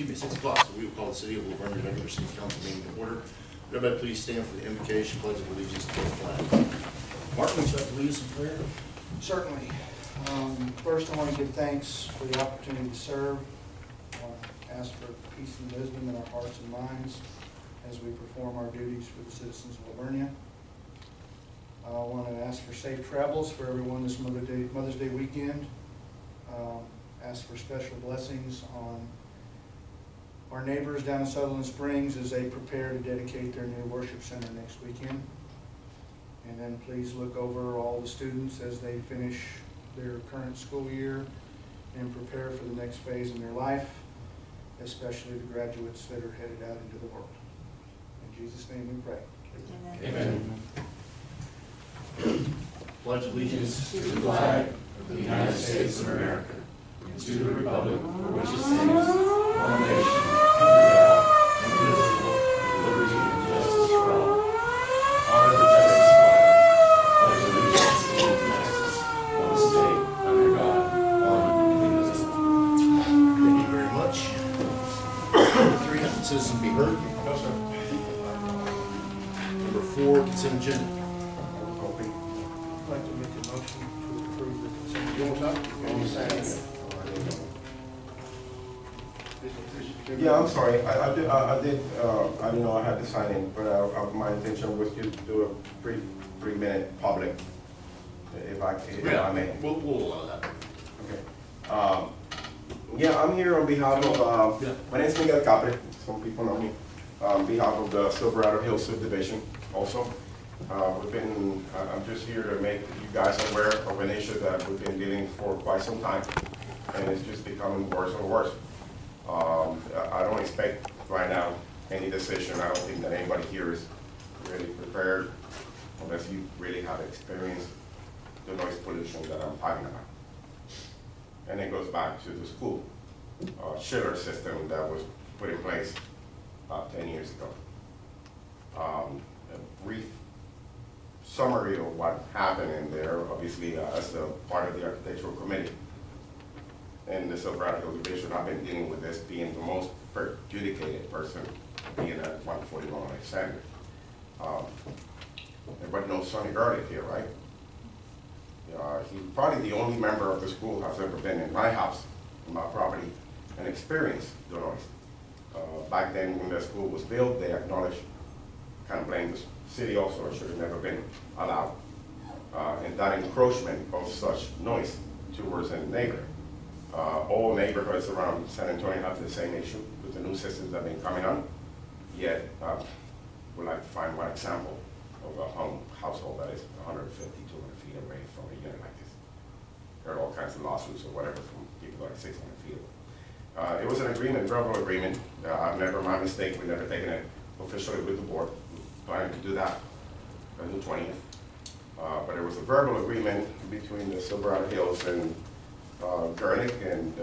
6 o'clock, so we will call the City of Vernia regular city council meeting to order. Would everybody please stand for the invocation, pledge of allegiance to the flag. Mark, would you like to lead us in prayer? Certainly. First, I want to give thanks for the opportunity to serve. I want to ask for peace and wisdom in our hearts and minds as we perform our duties for the citizens of Vernia. I want to ask for safe travels for everyone this Mother's Day weekend. Ask for special blessings on our neighbors down in Sutherland Springs as they prepare to dedicate their new worship center next weekend. And then please look over all the students as they finish their current school year and prepare for the next phase in their life, especially the graduates that are headed out into the world. In Jesus' name we pray. Amen. Pledge allegiance to the flag of the United States of America and to the republic for which it stands, one nation, under God, indivisible, with liberty and justice for all. Honor the Texas flag. Pledge allegiance to Texas, one state, under God, one indivisible. Thank you very much. 3, have citizens be heard? No, sir. Number 4, consent agenda. I'd like to make a motion to approve the consent You want agenda. to talk? Yeah, I'm sorry. I didn't know I had to sign in, but my intention was to do a brief 3-minute public, if I may. We'll allow that. Okay. Yeah, I'm here on behalf of, my name is Miguel Capre, some people know me, on behalf of the Silverado Hills subdivision also. I'm just here to make you guys aware of an issue that we've been dealing for quite some time, and it's just becoming worse and worse. I don't expect right now any decision. I don't think that anybody here is really prepared unless you really have experienced the noise pollution that I'm talking about. And it goes back to the school chiller system that was put in place about 10 years ago. A brief summary of what happened in there, obviously as a part of the architectural committee and the Silverado Hills Division, I've been dealing with this, being the most perjudicated person, being at 141 Alexander. Everybody knows Sonny Garlic here, right? He's probably the only member of the school who has ever been in my house, in my property, and experienced the noise. Back then when the school was built, they acknowledged, kind of blamed the city also, it should have never been allowed. And that encroachment of such noise towards a neighbor. All neighborhoods around San Antonio have the same issue with the new systems that have been coming on. Yet, we'd like to find one example of a household that is 150, 200 feet away from a unit like this. There are all kinds of lawsuits or whatever from people that are 600 feet away. It was an agreement, verbal agreement. I've never, my mistake, we've never taken it officially with the board. We're planning to do that on the 20th. But it was a verbal agreement between the Silverado Hills and Gernick, and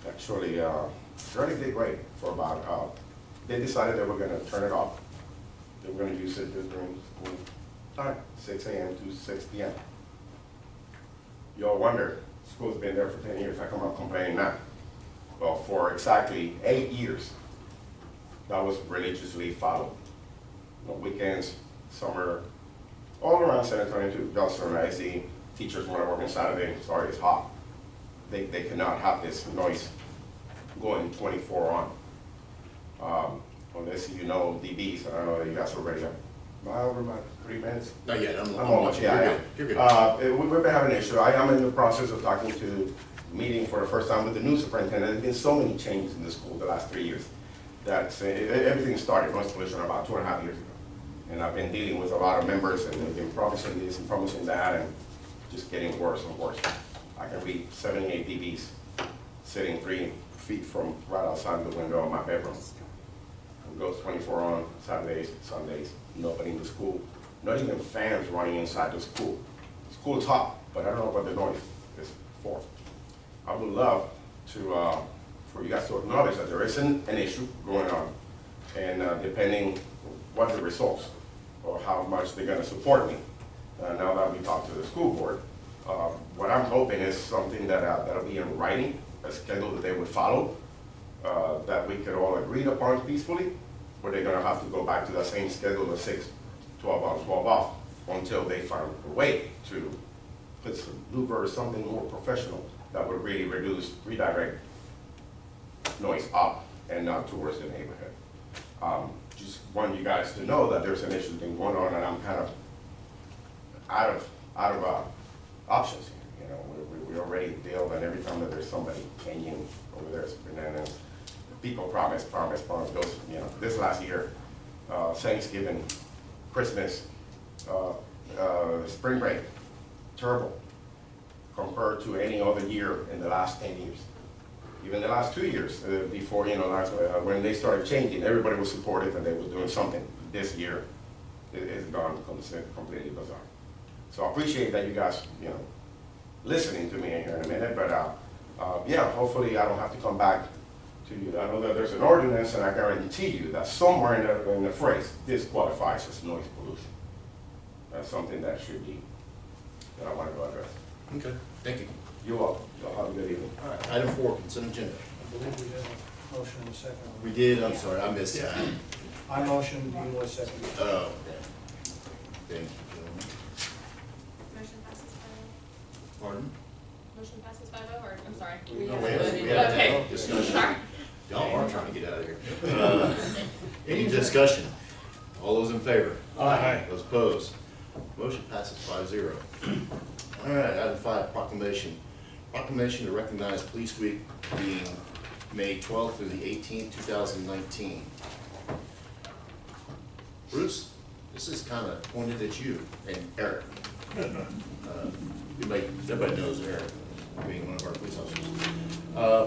actually Gernick did great for about, they decided they were going to turn it off. They were going to use it during school time, 6 a.m. to 6 p.m. You all wonder, school's been there for 10 years, how come I'm complaining now? Well, for exactly 8 years, that was religiously followed. You know, weekends, summer, all around San Antonio too. Also, I see teachers when I work on Saturday, sorry, it's hot. They cannot have this noise going 24 on. Unless you know DBs, I don't know that you guys already have. Am I over my 3 minutes? Not yet. I'm almost, yeah. You're good. We've been having an issue. I am in the process of talking to, meeting for the first time with the new superintendent. There's been so many changes in the school the last 3 years. That everything started, noise pollution, about 2.5 years ago. And I've been dealing with a lot of members, and they've been promising this and promising that, and just getting worse and worse. I can read 78 dBs sitting 3 feet from right outside the window of my bedroom. It goes 24 on Saturdays, Sundays, nobody in the school, not even fans running inside the school. The school is hot, but I don't know what the noise is for. I would love to, for you guys to acknowledge that there is an issue going on, and depending what the results or how much they're going to support me. Now that we talked to the school board, what I'm hoping is something that that'll be in writing, a schedule that they would follow, that that we could all agree upon peacefully, or they're gonna have to go back to the same schedule of 6, 12 on, 12 off, until they find a way to put some louver or something more professional that would really redirect noise up and not towards the neighborhood. Just want you guys to know that there's an issue been going on, and I'm kind of out of options here. You know, we already deal, and every time that there's somebody changing over there, and then people promise, goes, you know, this last year, Thanksgiving, Christmas, spring break, terrible, compared to any other year in the last 10 years. Even the last 2 years, before, you know, when they started changing, everybody was supportive and they was doing something. This year, it's gone completely bizarre. So I appreciate that you guys, you know, listening to me in here in a minute, but yeah, hopefully I don't have to come back to you. I know that there's an ordinance, and I guarantee you that somewhere in the phrase, this qualifies as noise pollution. That's something that should be, that I want to address. Okay, thank you. You're welcome. Y'all have a good evening. All right, item 4, consent agenda. I believe we have a motion and a second. We did, I'm sorry, I missed that. I motioned, you was second. Oh, okay. Thank you, gentlemen. Motion passes 5-0. Pardon? Motion passes 5-0, or, I'm sorry. We have have- voted. we have Okay, discussion. sorry. Y'all are trying to get out of here. Any discussion? All those in favor? Aye. Those opposed? Motion passes 5-0. All right, item 5, proclamation. Proclamation to recognize Police Week being May 12th through the 18th, 2019. Bruce, this is kind of pointed at you and Eric. Everybody knows Eric, being one of our police officers.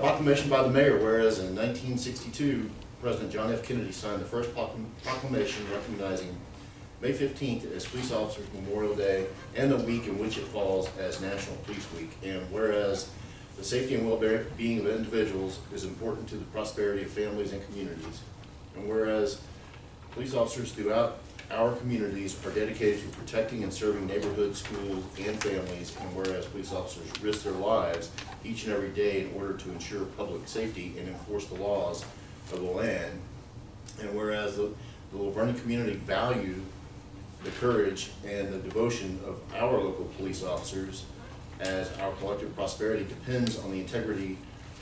Proclamation by the mayor, whereas in 1962, President John F. Kennedy signed the first proclamation recognizing May 15th as Police Officers Memorial Day and the week in which it falls as National Police Week. And whereas the safety and well-being of individuals is important to the prosperity of families and communities. And whereas police officers throughout our communities are dedicated to protecting and serving neighborhoods, schools, and families. And whereas police officers risk their lives each and every day in order to ensure public safety and enforce the laws of the land. And whereas the Vernia community value the courage and the devotion of our local police officers, as our collective prosperity depends on the integrity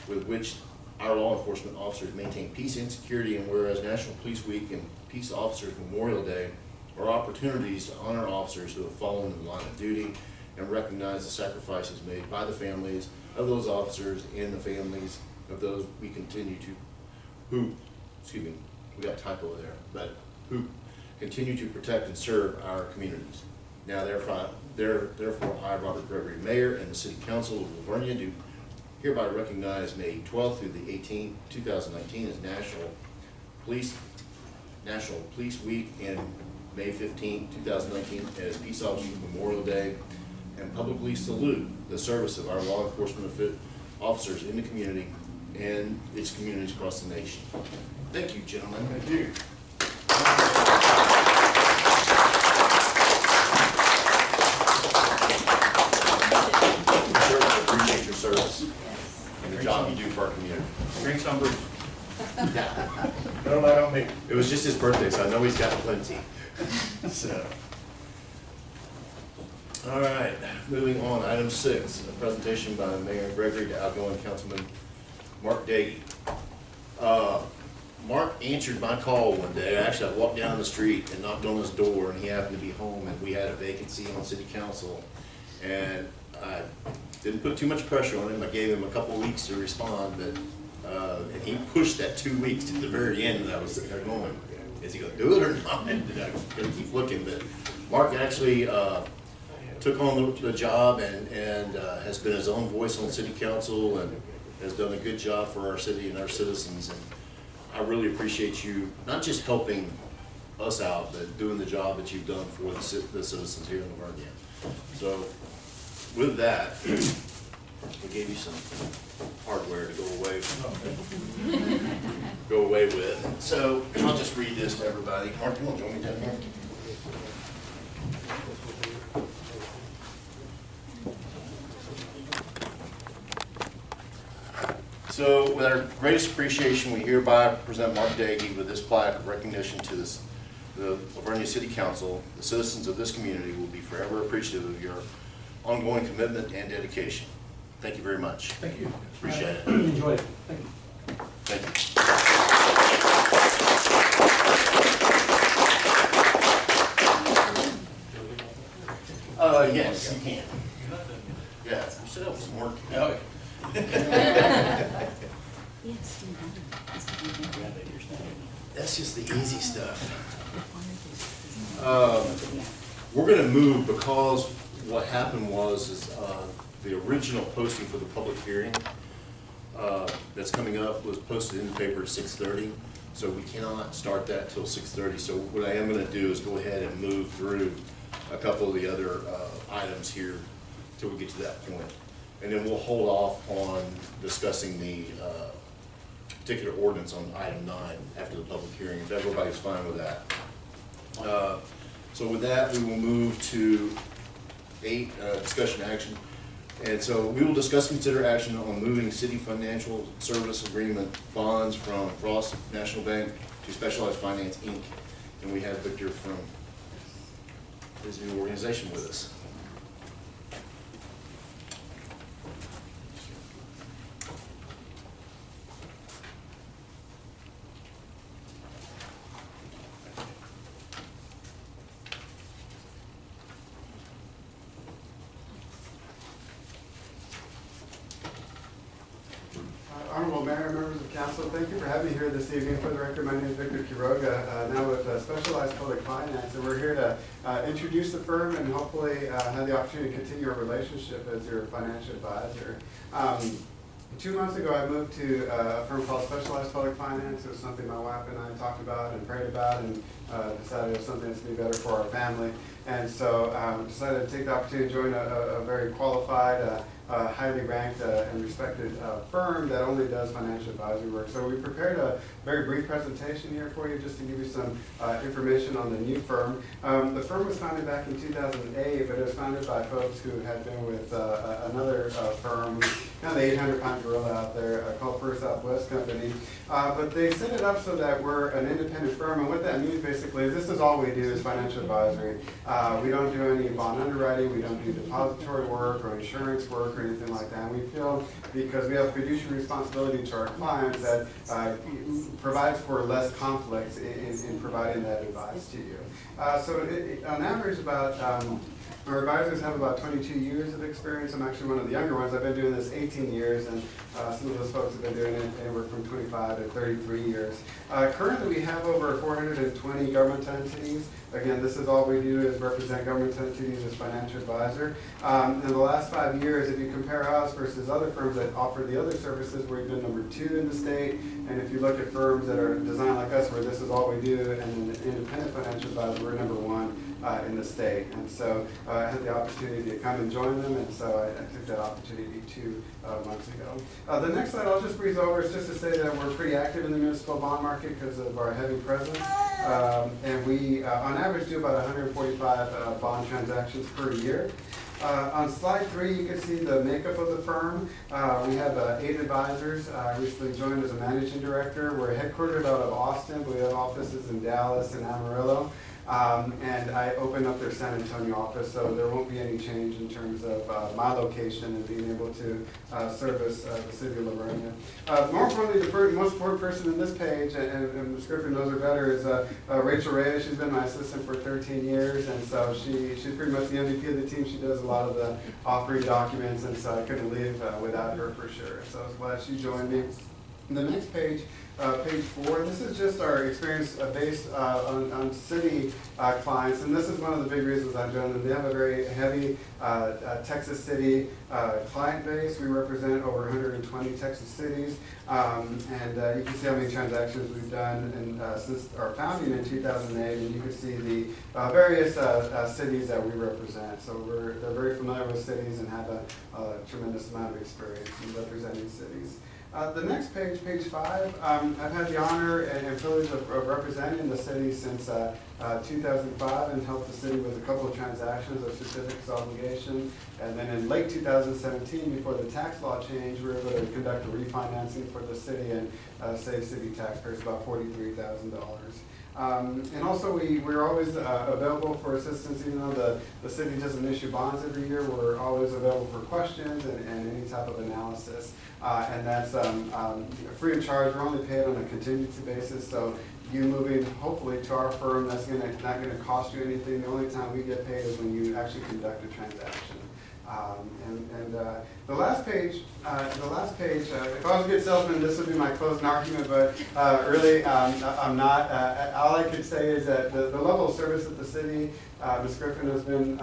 with which our law enforcement officers maintain peace and security. And whereas National Police Week and Peace Officers Memorial Day are opportunities to honor officers who have fallen in the line of duty and recognize the sacrifices made by the families of those officers and the families of those we continue to, we got a typo there, but who continue to protect and serve our communities. Now therefore I, Robert Gregory, Mayor, and the City Council of Vernia do hereby recognize May 12th through the 18th, 2019 as National Police Week and May 15th, 2019 as Peace Officers Memorial Day, and publicly salute the service of our law enforcement officers in the community and its communities across the nation. Thank you, gentlemen. Thank you. Appreciate your service and the job you do for our community. Drink some, Bruce. Don't let on me. It was just his birthday, so I know he's got plenty. So, all right, moving on. Item 6, a presentation by Mayor Gregory to outgoing Councilman Mark Dagey. Mark answered my call one day. Actually, I walked down the street and knocked on his door, and he happened to be home, and we had a vacancy on City Council. And I didn't put too much pressure on him. I gave him a couple of weeks to respond, but and he pushed that 2 weeks to the very end. And I was sitting there going, is he going to do it or not? And I'm going to keep looking. But Mark actually took on the job and has been his own voice on City Council and has done a good job for our city and our citizens. And I really appreciate you not just helping us out, but doing the job that you've done for the citizens here in Vernia. So with that, we gave you some hardware to go away with. So I'll just read this to everybody. Mark, you want to join me down here? So with our greatest appreciation, we hereby present Mark Dagey with this plaque of recognition to the Vernia City Council. The citizens of this community will be forever appreciative of your ongoing commitment and dedication. Thank you very much. Thank you. Appreciate it. Enjoyed it. Thank you. Thank you. Yes, you can. Yeah, you should have some work. Oh, That's just the easy stuff. We're going to move because what happened was the original posting for the public hearing that's coming up was posted in the paper at 6:30, so we cannot start that till 6:30. So what I am going to do is go ahead and move through a couple of the other items here till we get to that point. And then we'll hold off on discussing the particular ordinance on item 9 after the public hearing, if everybody's fine with that. So with that, we will move to 8, discussion action. And so we will discuss, consider action on moving city financial service agreement bonds from Frost National Bank to Specialized Finance, Inc. And we have Victor from his new organization with us. Honorable Mayor, members of council, thank you for having me here this evening. For the record, my name is Victor Quiroga, now with Specialized Public Finance, and we're here to introduce the firm and hopefully have the opportunity to continue our relationship as your financial advisor. 2 months ago, I moved to a firm called Specialized Public Finance. It was something my wife and I talked about and prayed about, and decided it was something that's going to be better for our family. And so decided to take the opportunity to join a very qualified, highly ranked and respected firm that only does financial advisory work. So we prepared a very brief presentation here for you just to give you some information on the new firm. The firm was founded back in 2008, but it was founded by folks who had been with another firm, kind of the 800-pound gorilla out there, called First Southwest Company. But they set it up so that we're an independent firm, and what that means basically is this is all we do is financial advisory. We don't do any bond underwriting, we don't do depository work or insurance work or anything like that. And we feel, because we have fiduciary responsibility to our clients, that provides for less conflicts in providing that advice to you. So on average, our advisors have about 22 years of experience. I'm actually one of the younger ones. I've been doing this 18 years, and some of those folks have been doing it anywhere from 25 to 33 years. Currently, we have over 420 government entities. Again, this is all we do is represent government entities as financial advisor. In the last 5 years, if you compare us versus other firms that offer the other services, we've been number 2 in the state. And if you look at firms that are designed like us, where this is all we do, and an independent financial advisor, we're number 1 in the state. And so I had the opportunity to come and join them, and so I took that opportunity 2 months ago. The next slide I'll just breeze over is just to say that we're pretty active in the municipal bond market because of our heavy presence. And we, on average, do about 145 bond transactions per year. On slide 3, you can see the makeup of the firm. We have 8 advisors. I recently joined as a managing director. We're headquartered out of Austin, but we have offices in Dallas and Amarillo. And I opened up their San Antonio office, so there won't be any change in terms of my location and being able to service the city of Vernia. More importantly, the most important person in this page, and the scripter knows her better, is Rachel Reyes. She's been my assistant for 13 years, and so she's pretty much the MVP of the team. She does a lot of the offering documents, and so I couldn't leave without her for sure. So I was glad she joined me. The next page, page 4, this is just our experience based on city clients, and this is one of the big reasons I joined them. They have a very heavy Texas City client base. We represent over 120 Texas cities, and you can see how many transactions we've done since our founding in 2008, and you can see the various cities that we represent. So they're very familiar with cities and have a tremendous amount of experience in representing cities. The next page, page 5, I've had the honor and privilege of representing the city since 2005 and helped the city with a couple of transactions of certificates of obligation. And then in late 2017, before the tax law changed, we were able to conduct a refinancing for the city and save city taxpayers about $43,000. And also we're always available for assistance, even though the city doesn't issue bonds every year. We're always available for questions and any type of analysis. And that's free of charge. We're only paid on a contingency basis. So you moving hopefully to our firm, that's not going to cost you anything. The only time we get paid is when you actually conduct a transaction. The last page, if I was a good salesman, this would be my closing argument, but really, I'm not. All I could say is that the level of service that the city, Ms. Griffin, has been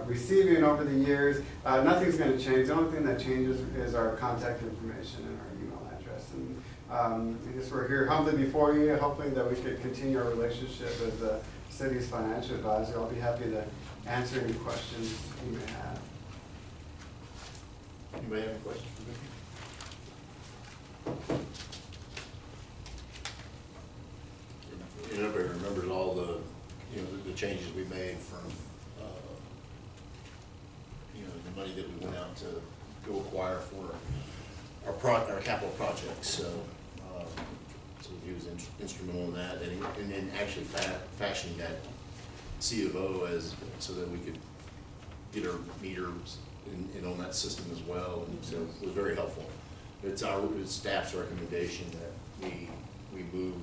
receiving over the years, nothing's going to change. The only thing that changes is our contact information and our email address. And I guess we're here humbly before you, hoping that we could continue our relationship as the city's financial advisor. I'll be happy to answer any questions you may have. Anybody have any questions for Vicki? Everybody remembers all the, the changes we made from, the money that we went out to go acquire for our capital projects. So he was instrumental in that, and then actually fashioning that C of O so that we could get our meters and on that system as well, and so it was very helpful. It's staff's recommendation that we move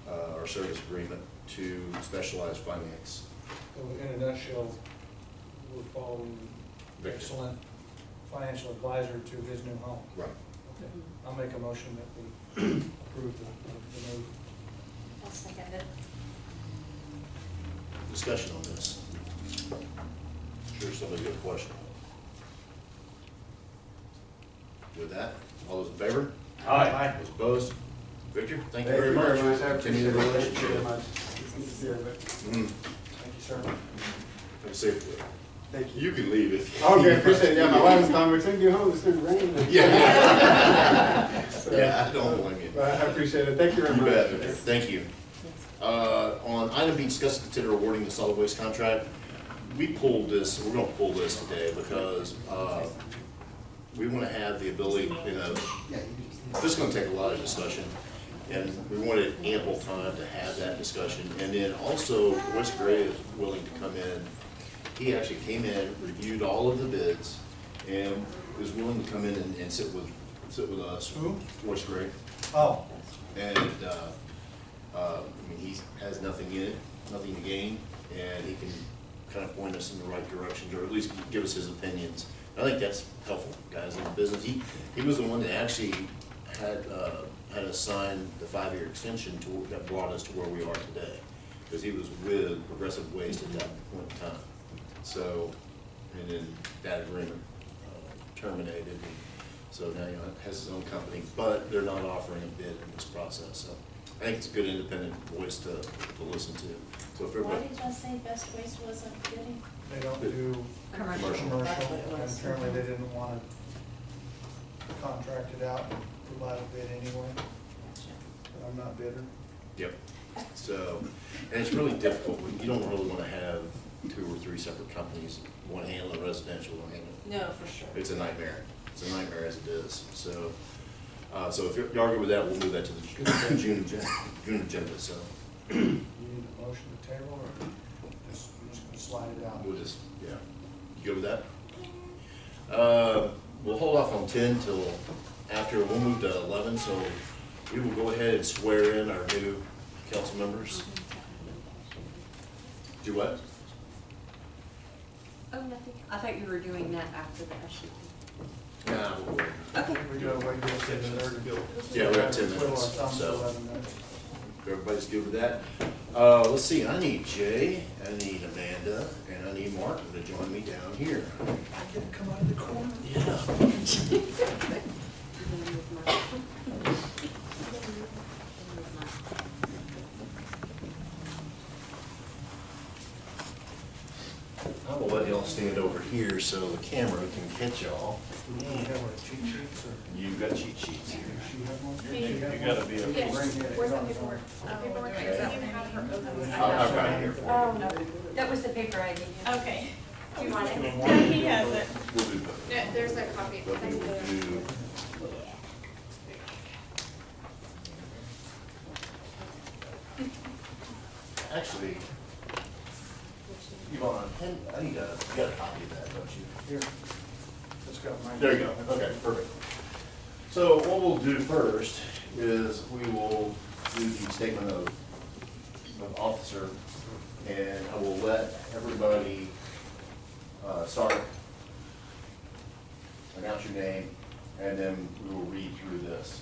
our service agreement to specialized finance. So in a nutshell, we're following Victor. excellent financial advisor to his new home. Right. Okay. I'll make a motion that we approve the move. I'll second it. Discussion on this. Sure, somebody got a question. With that, all those in favor? Aye. Those opposed? Victor, thank you Thank very you much. very much. I Continue appreciate the it. Thank you relationship. very much. It's good to see everybody. Thank you, sir. Have a safe day. Thank you. You can leave if. Okay, appreciate it. Yeah, my wife's gone. We're taking you home. It's going to rain. So, Yeah, I don't blame you. but I appreciate it. Thank you very You much. bet, Victor. Thank you. On item B, discuss and consider awarding the solid waste contract. We pulled this, we're gonna pull this today because, we wanna have the ability, this is gonna take a lot of discussion. And we wanted ample time to have that discussion. And then also, Wes Gray is willing to come in. He actually came in, reviewed all of the bids, and was willing to come in and sit with us. Who? Wes Gray. Oh, And, he has nothing in it, nothing to gain, and he can kind of point us in the right direction, or at least give us his opinions. I think that's helpful, guys, in the business. He was the one that actually had us sign the 5-year extension that brought us to where we are today, because he was with Progressive Waste at that point in time. So, and then that agreement terminated, and so now he has his own company, but they're not offering a bid in this process. So I think it's a good independent voice to listen to. So if Why everybody, did y'all say Best Waste wasn't bidding? they don't do Commercial. commercial, That's what it and was. apparently they didn't want to contract it out and provide a bid anyway, but I'm not bitter. yep. So, and it's really difficult. You don't really want to have 2 or 3 separate companies, one handling residential, one handling. No, for sure. It's a nightmare. It's a nightmare as it is. So, so if you're arguing with that, we'll move that to the June agenda. So You need a motion to table, or just, you're just gonna slide it out? we'll just, yeah. You good with that? We'll hold off on 10 till after, we'll move to 11, so we will go ahead and swear in our new council members. Do what? Oh, nothing. I thought you were doing that after the SUP. Nah, we'll wait. Okay. We gotta wait till 10:30. Yeah, we have 10 Twiddle our minutes, thumbs so. 11 minutes. If everybody's good with that. Let's see, I need Jay, I need Amanda, and I need Martin to join me down here. I get to come out of the corner? Yeah. I will let y'all stand over here so the camera can catch y'all. Do we have our cheat sheets or? You've got cheat sheets here. Does she have one? You gotta be able Yes, to. where's the paperwork? Paperwork, is that you have her open. I've got it here for That was the paper I gave you. Okay. Do you want it? Yeah, he has it. you. We'll do both. No, there's a copy. But we will do. Actually, Yvonne, I need a, you got a copy of that, don't you? Here. It's got mine. There you go, okay, perfect. So what we'll do first is we will do the statement of officer, and I will let everybody start, announce your name, and then we will read through this.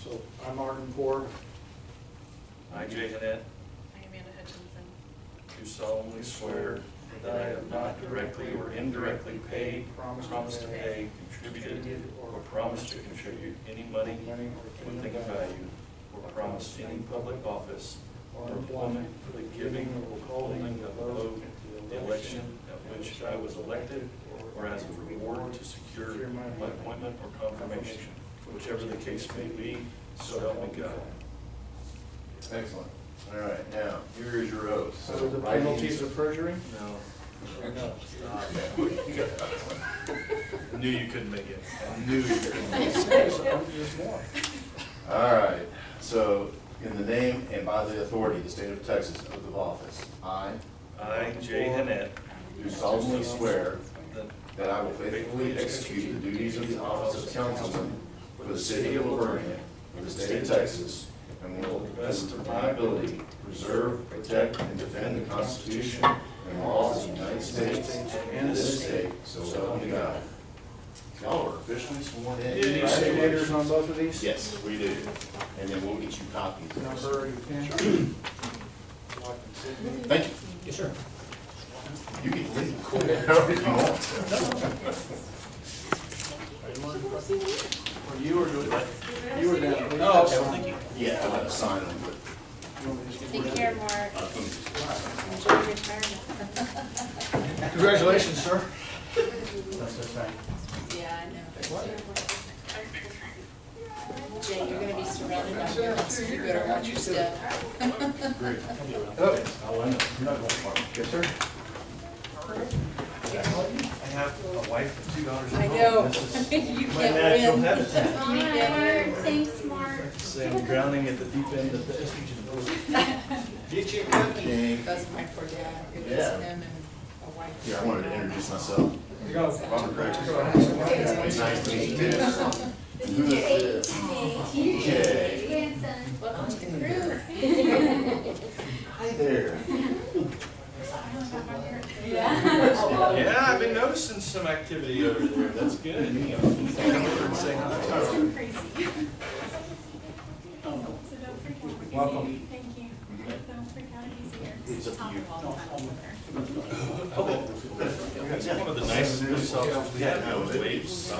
So I'm Martin Ford. I, Jay Hanet, I, Amanda Hutchinson. do solemnly swear that I have not directly or indirectly paid, promised to pay, contributed, or promised to contribute any money within value, or promised any public office or employment for the giving or withholding of a vote in the election at which I was elected, or as a reward to secure my appointment or confirmation, whichever the case may be, so help me God. Excellent. All right, now, here is your oath. So the write penalties in- of perjury? No. No. I knew you couldn't make it. I knew you couldn't. There's more. All right, so in the name and by the authority of the state of Texas, oath of office, I I, Jay Hanet, do solemnly swear that that I will faithfully execute the duties of the office of councilman for the city of Vernia, for the state of Texas, and will, to the best of my ability, preserve, protect, and defend the Constitution and laws of the United States and this state, so help me God. Y'all are officially sworn in. Do you need signatures on both of these? Yes, we do. And then we'll get you copies. Number you can. Thank you. Yes, sir. You can leave. However you want. Or you or you or them? Oh, thank you. Yeah, I'll have to sign them, but. Take care, Mark. Enjoy your retirement. Congratulations, sir. Yeah, I know. Jay, you're gonna be surrounded by humans, so you better watch your step. Great. Yes, sir. I have a wife and 2 daughters. I know. This You is my can't natural win. habitat. Mark, thanks, Mark. Say I'm drowning at the deep end of the estrogen. Get you a cookie. That's my poor dad. It was Yeah. him and a wife. Here, I wanted to introduce myself. You go. Robert Gregg. It's nice to meet you. And who is this? Jay. Welcome to the crew. Hi there. Yeah, I've been noticing some activity over there. That's good. Come over and say hi. Welcome. Thank you. Don't freak out, he's here. It's up to you. He's one of the nicest police officers we have now is Waves.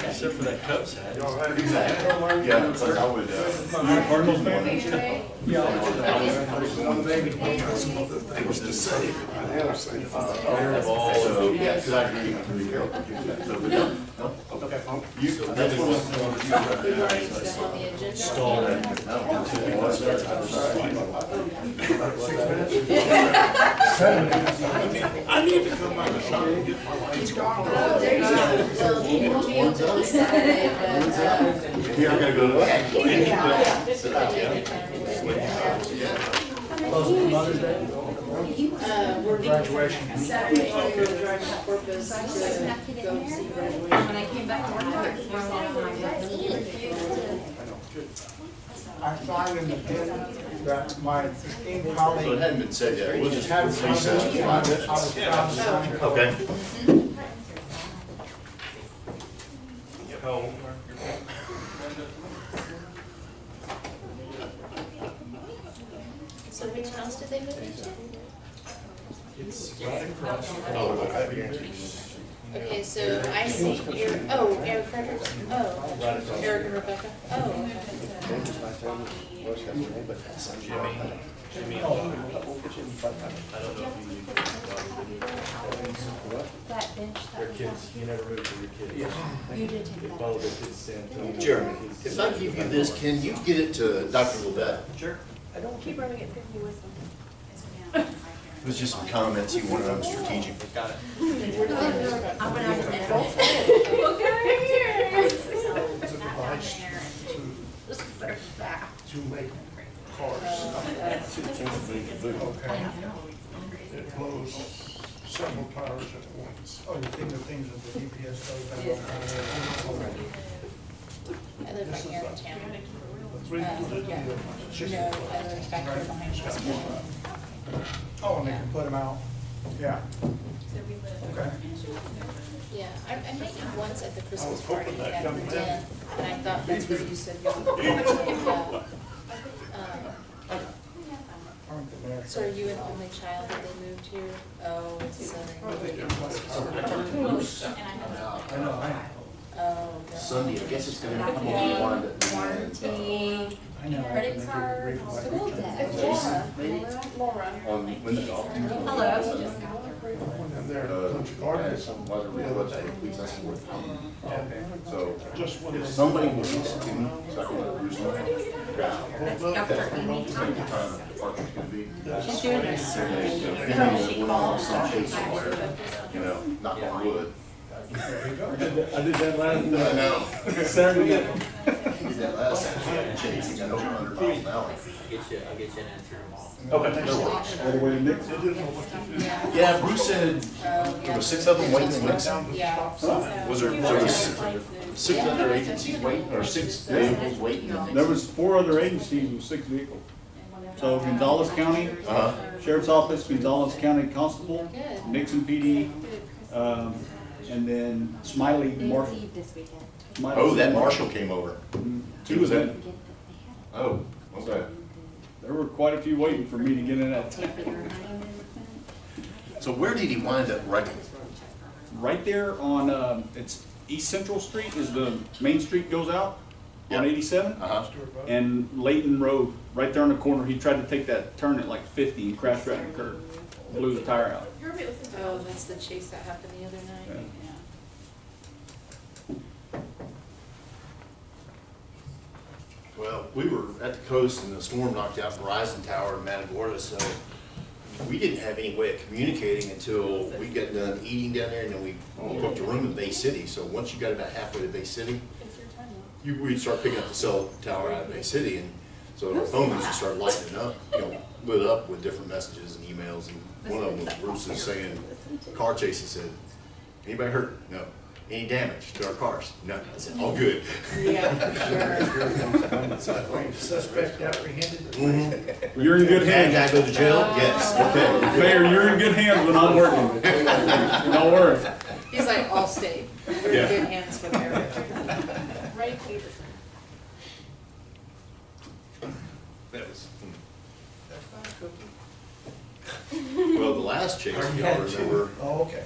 Except for that Cubs hat. Exactly. Yeah, it's like I would, Cardinals fan? it was the same. Ball. So, yeah, because I agree. So, but no, no, okay. You, that's We've what already set on the agenda. Stall. I need to come out of the shop and get my lights gone. Oh, there you go. Well, he won't be until this Saturday, but, Here, I'm gonna go. we're graduation. Saturday, we were driving to Corpus to go see graduation. When I came back to work, I was I find in the pen that my esteemed colleague. So it hadn't been said yet, we'll just Had recess for 5 minutes. Okay. How old are you? So which house did they move into? It's right across. Oh, I have your answers. Okay, so I see Eric, Eric Fredericks, Eric and Rebecca, okay. Jimmy, I don't know if you That bench, their kids, you never moved for your kids. you did take They that. follow their kids to San Antonio. Jeremy, if I give you this, can you get it to Dr. Levette? Sure. Keep rubbing it through me with them. It was just some comments you wanted on strategic. Got it. I'm gonna have to edit. Well, get out of here. It's a device to make cars. Okay. It blows several tires at once. Oh, you think the things that the GPS goes Yes. down? I live right here in town. Three Yeah. little No, I live back here behind us. Oh, and they can put them out, yeah, okay. Yeah, I met you once at the Christmas was party hoping that at young the man- den, and I thought that's what you said. So are you an only child that they moved here? Oh, sorry. I know. Oh, God. Sunday, I guess it's gonna come on wind up. Warranty, I know. credit card, school debt. Laura. On when the golf. Hello. And there, Coach Gardner, Whether we put that in police escort. So just when if they. somebody was to, so I can let Bruce know. Dr. Amy Take the Thomas. time the departure's gonna be. She's doing this. Went on some chase somewhere, you know, knock on wood. I did that last I know. Saturday. Did that last time, chase, you got over 100 miles an hour. I'll get you an answer tomorrow. Okay, no worries. All the way to Nick's. Yeah, Bruce said there were 6 of them waiting in Nixon. Yeah. Was there was 6 other agencies waiting, or 6 vehicles waiting? There was 4 other agencies with 6 vehicles. So Gonzales County, Uh-huh. Sheriff's Office, Gonzales County Constable, Good. Nixon PD, and then Smiley They Marshall. leave this weekend. Smiley Oh, that marshal came over. 2 of them. Oh, okay. There were quite a few waiting for me to get in that. So where did he wind up wrecking? Right there on, it's East Central Street is the main street goes out on Yep. 87. Uh-huh. And Layton Road, right there on the corner, he tried to take that turn at like 50 and crashed right in the curb. Blew the tire out. Oh, that's the chase that happened the other night? Yeah. Well, we were at the coast and the storm knocked out Verizon Tower in Matagorda, so we didn't have any way of communicating until we got done eating down there, and then we booked a room in Bay City. So once you got about halfway to Bay City, we'd start picking up the cell tower out of Bay City, and so our phones just started lighting up, lit up with different messages and emails, and one of them was Bruce's saying, car chase, he said, anybody hurt? No. Any damage to our cars? No. I said, all good. Yeah, sure. Suspect apprehended. Mm-hmm. You're in good Bad hands. guy go to jail? Yes, okay. Mayor, you're in good hands when I'm working. Don't worry. He's like, all state. You're in Yeah. good hands with Eric. Right, Peterson. That was, well, the last chase, if y'all remember, Oh, okay.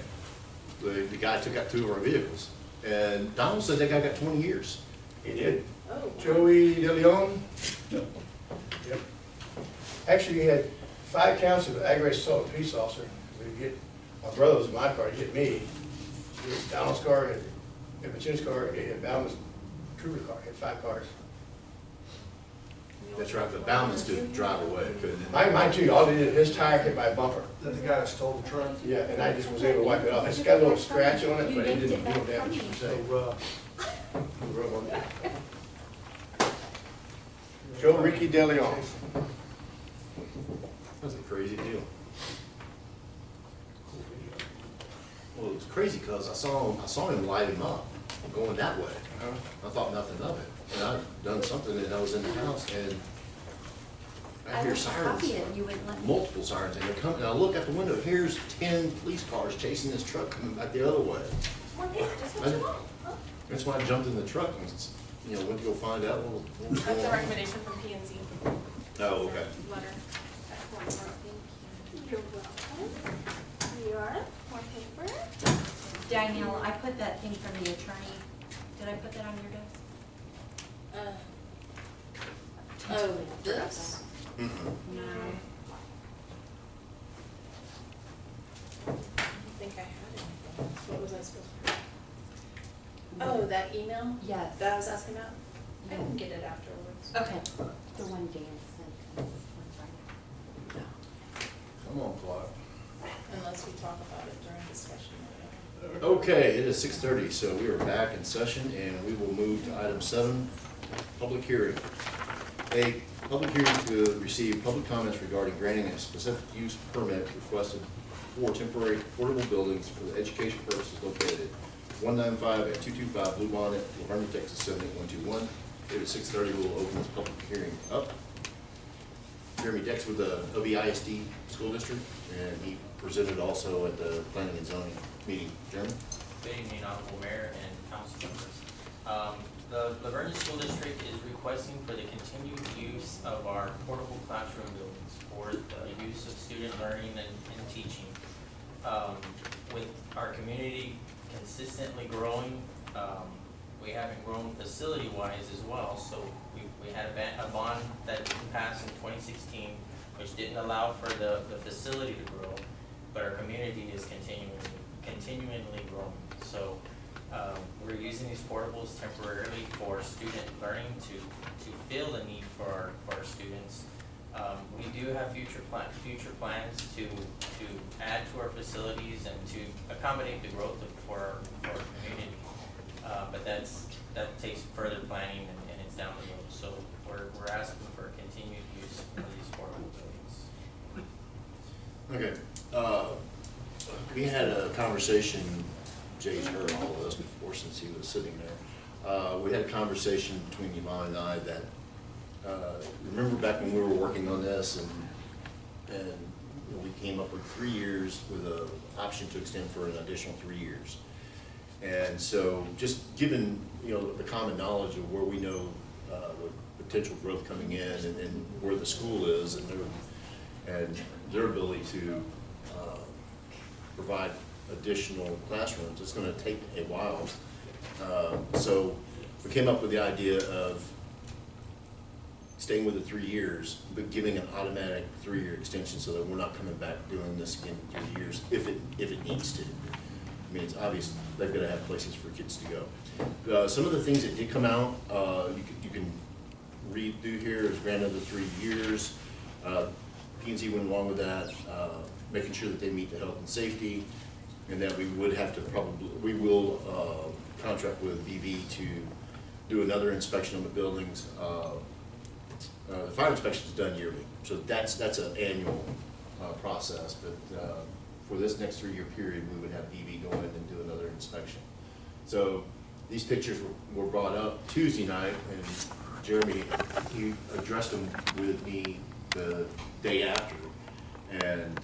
the guy took out 2 of our vehicles. And Donald said that guy got 20 years. He did. Oh. Joey De Leon? Yep. Yep. Actually, he had 5 counts of aggravated assault of a police officer. We get, my brother was in my car, he hit me. He hit Donald's car, hit Machine's car, he hit Bauman's Kruger car, hit 5 cars. That's right, but Bauman's didn't drive away, couldn't Mine too, all they did, his tire hit my bumper. That the guy that stole the truck? Yeah, and I just was able to wipe it off. It's got a little scratch on it, but it didn't do no damage per se. Joe Ricky De Leon. That's a crazy deal. Well, it was crazy because I saw him light him up, going that way. I thought nothing of it. And I'd done something and I was in the house and I hear sirens, You wouldn't let me. multiple sirens, and they're coming, and I look out the window, here's 10 police cars chasing this truck coming back the other way. That's why I jumped in the truck and, went to go find out what was That's going a on. recommendation from P and Z. Oh, okay. Letter. You're welcome. Here you are, more paper. Danielle, I put that thing from the attorney. Did I put that on your desk? Oh, this? Mm-mm. No. I don't think I had anything. What was I supposed to do? Oh, that email Yes. that I was asking about? I can get it afterwards. Okay. The one Dan sent. Come on, Clark. Unless we talk about it during discussion. Okay, it is 6:30, so we are back in session, and we will move to item 7, public hearing. A public hearing to receive public comments regarding granting a specific use permit requested for temporary portable buildings for the education purposes located 195 and 225 Blue Bonnet, Vernia, Texas 78121. It is 6:30, we will open this public hearing up. Jeremy Dex with the OBISD School District, and he presented also at the Planning and Zoning meeting. Jeremy? Good evening, Honorable Mayor and Council members. The Vernia School District is requesting for the continued use of our portable classroom buildings for the use of student learning and teaching. With our community consistently growing, we haven't grown facility-wise as well, so we had a bond that passed in 2016, which didn't allow for the facility to grow, but our community is continually growing. So we're using these portables temporarily for student learning to fill the need for our students. We do have future plans to add to our facilities and to accommodate the growth for our community. But that takes further planning and it's down the road. So we're asking for continued use of these portable buildings. Okay. We had a conversation, Jay's heard all of this before since he was sitting there. We had a conversation between Yvonne and I that, remember back when we were working on this and you know, we came up with 3 years with an option to extend for an additional 3 years. And so just given, you know, the common knowledge of where we know with potential growth coming in and where the school is and their ability to provide additional classrooms, it's going to take a while. So we came up with the idea of staying with the 3 years, but giving an automatic 3-year extension so that we're not coming back doing this again in 3 years if it needs to. I mean, it's obvious they've got to have places for kids to go. Some of the things that did come out, you can read through here is grant another 3 years. P&Z went along with that, making sure that they meet the health and safety, and that we would have to we will contract with BV to do another inspection on the buildings. The fire inspection is done yearly, so that's an annual process, but for this next 3-year period, we would have BV go in and do another inspection. So these pictures were brought up Tuesday night, and Jeremy, he addressed them with me the day after, and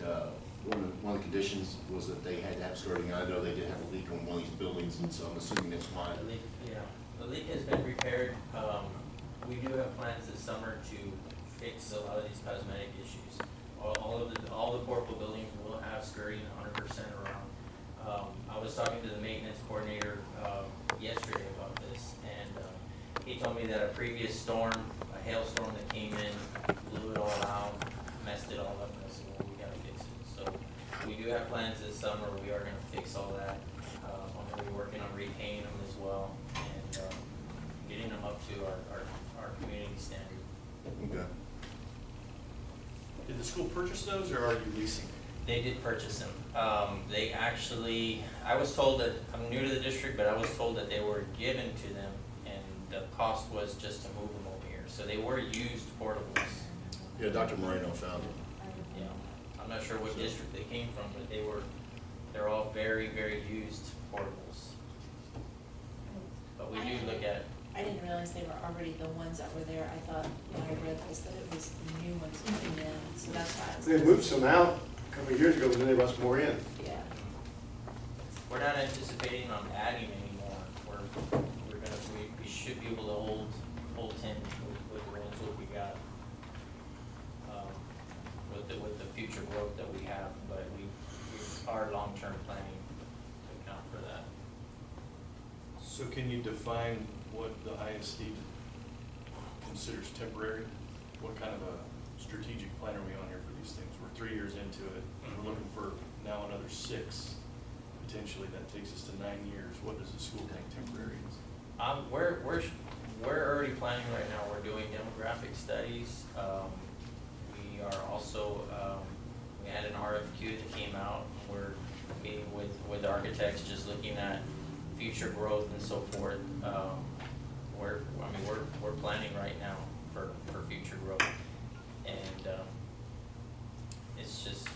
one of the conditions was that they had to have skirting. I know they did have a leak on one of these buildings, and so I'm assuming that's why. The leak has been repaired. We do have plans this summer to fix a lot of these cosmetic issues. All the portable buildings will have skirting 100% around. I was talking to the maintenance coordinator yesterday about this, and he told me that a previous storm, a hailstorm that came in, blew it all out, messed it all up, and I said, well, we gotta fix it. So we do have plans this summer. We are gonna fix all that. I'm gonna be working on repainting them as well and getting them up to our community standard. Okay. Did the school purchase those, or are you leasing? They did purchase them. They actually, I was told that, I'm new to the district, but I was told that they were given to them and the cost was just to move them over here. So they were used portables. Yeah, Dr. Moreno found it. Yeah. I'm not sure what district they came from, but they're all very, very used portables. But we do look at, I didn't realize they were already the ones that were there. I thought when I read this that it was the new ones coming in, so that's why I was. They moved some out a couple of years ago, but then they brought some more in. Yeah. we're not anticipating on adding any more. We should be able to hold 10 with the ones that we got. With the future growth that we have, but we are long-term planning to account for that. can you define what the ISD considers temporary? What kind of a strategic plan are we on here for these things? We're 3 years into it, and we're looking for now another 6. Potentially, that takes us to 9 years. What does the school think temporary is? We're already planning right now. We're doing demographic studies. We are also, we had an RFQ that came out. We're meeting with architects, just looking at future growth and so forth. We're planning right now for future growth, and it's just,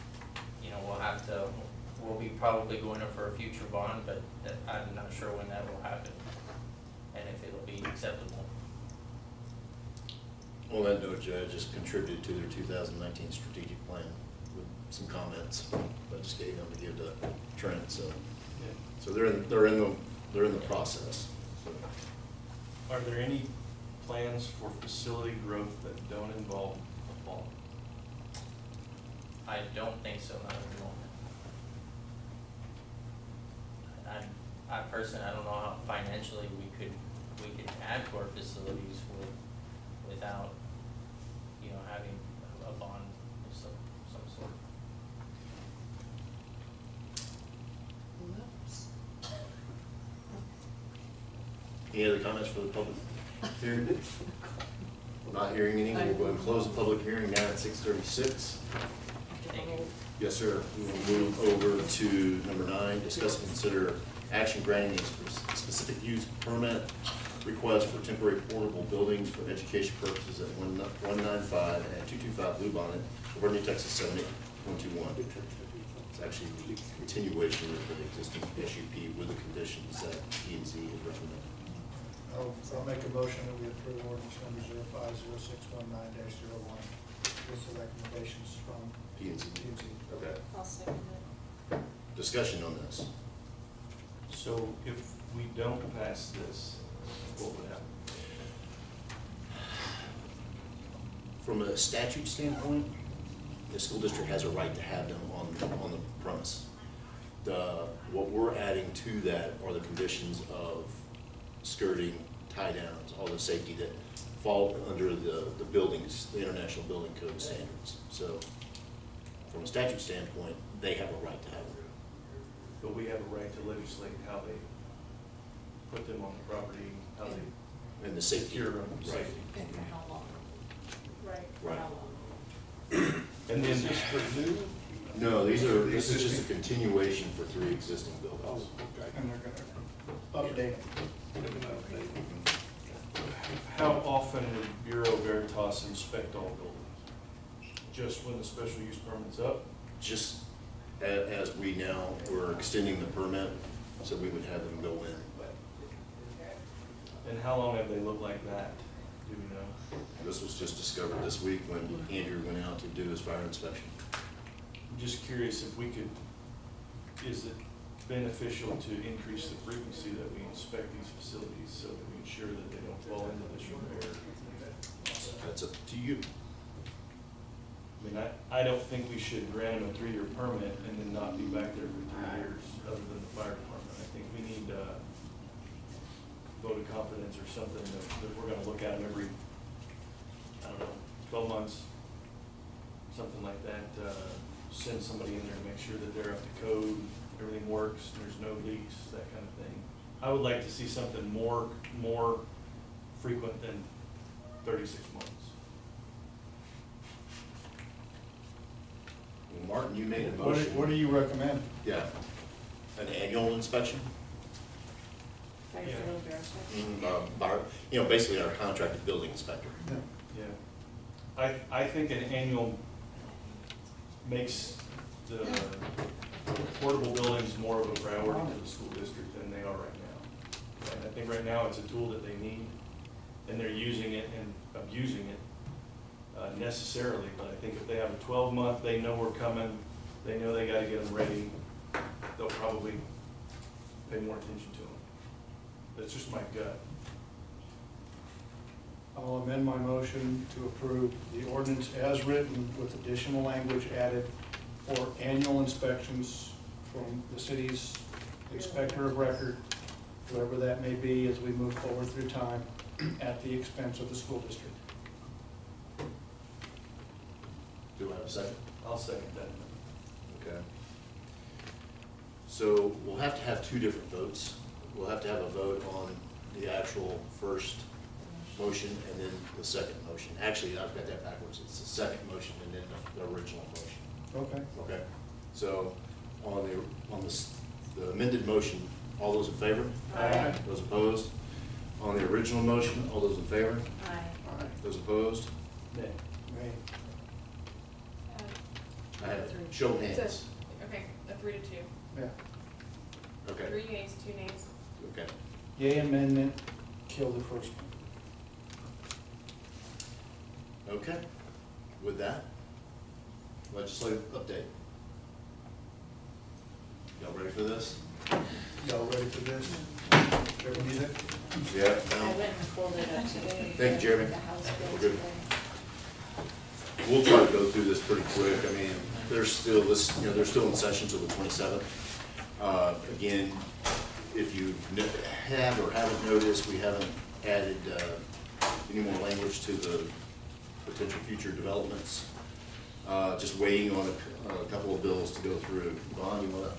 you know, we'll be probably going up for a future bond, but I'm not sure when that will happen and if it'll be acceptable. On that note, Judge, just contributed to their 2019 strategic plan with some comments. I just gave them to give to Trent, so they're in the process. So. Are there any plans for facility growth that don't involve a ball? I don't think so, not at the moment. I personally, I don't know how financially we could add to our facilities without, you know, having a bond of some sort. Any other comments for the public hearing? Not hearing any, we'll go ahead and close the public hearing now at 6:36. Yes, sir. We will move over to number 9, discuss and consider action granting a specific use permit request for temporary portable buildings for education purposes at 195 and 225 Blue Bonnet, Vernia, Texas 78121. It's actually the continuation of the existing SUP with the conditions that P&Z has recommended. I'll make a motion that we approve ordinance number 050619-01 with the recommendations from P&Z. Okay. I'll second it. Discussion on this. So if we don't pass this, what would happen? From a statute standpoint, the school district has a right to have them on the premise. What we're adding to that are the conditions of skirting, tie downs, all the safety that fall under the buildings, the International Building Code standards. So from a statute standpoint, they have a right to have them. But we have a right to legislate how they put them on the property, how they And the safety. secure them, Right. safety. And for how long? Right. Right. How long? And then just for new, No, this is just a continuation for 3 existing buildings. And they're gonna update it. how often would Bureau Veritas inspect all buildings? Just when the special use permit's up? Just as we now, we're extending the permit, so we would have them go in. And how long have they looked like that? Do we know? This was just discovered this week when Andrew went out to do his fire inspection. I'm just curious if we could, is it beneficial to increase the frequency that we inspect these facilities so that we ensure that they don't fall into this repair? That's up to you. I mean, I don't think we should grant them a 3-year permit and then not be back there for 3 years, other than the fire department. I think we need vote of confidence or something that we're gonna look at them every, I don't know, 12 months, something like that. Send somebody in there to make sure that they're up to code, everything works, there's no leaks, that kind of thing. I would like to see something more frequent than 36 months. Well, Martin, you made a What motion. do you recommend? Yeah. An annual inspection? Right, Yeah. for those verified. Basically our contracted building inspector. Yeah. I think an annual makes the portable buildings more of a priority to the school district than they are right now. And I think right now it's a tool that they need, and they're using it and abusing it necessarily. But I think if they have a 12-month, they know we're coming, they know they gotta get them ready, they'll probably pay more attention to them. That's just my gut. I'll amend my motion to approve the ordinance as written with additional language added for annual inspections from the city's inspector of record whoever that may be, as we move forward through time at the expense of the school district. Do I have a second? I'll second that. Okay. So we'll have to have two different votes. We'll have to have a vote on the actual first motion and then the second motion. Actually, I've got that backwards. It's the second motion and then the original motion. Okay. Okay. So on the amended motion, all those in favor? Aye. Those opposed? On the original motion, all those in favor? Aye. Those opposed? Right. I have show of hands. Okay, a 3-2. Yeah. Okay, 3 yeas, 2 nays. okay. Yay amendment, kill the first one. Okay. With that, legislative update. Y'all ready for this? Y'all ready for this? Everyone need it? Yeah. I went and pulled it up today. Thank you, Jeremy. The House bill We're good. today. We'll try to go through this pretty quick. I mean, there's still this, they're still in session till the 27th. Again, if you have or haven't noticed, we haven't added any more language to the potential future developments. Just waiting on a couple of bills to go through. Vaughn, you want to?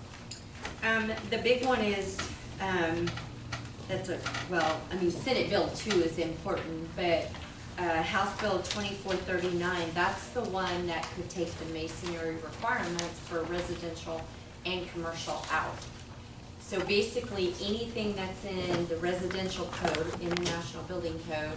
The big one is, Senate Bill 2 is important, but House Bill 2439, that's the one that could take the masonry requirements for residential and commercial out. So basically, anything that's in the residential code, in the National Building Code,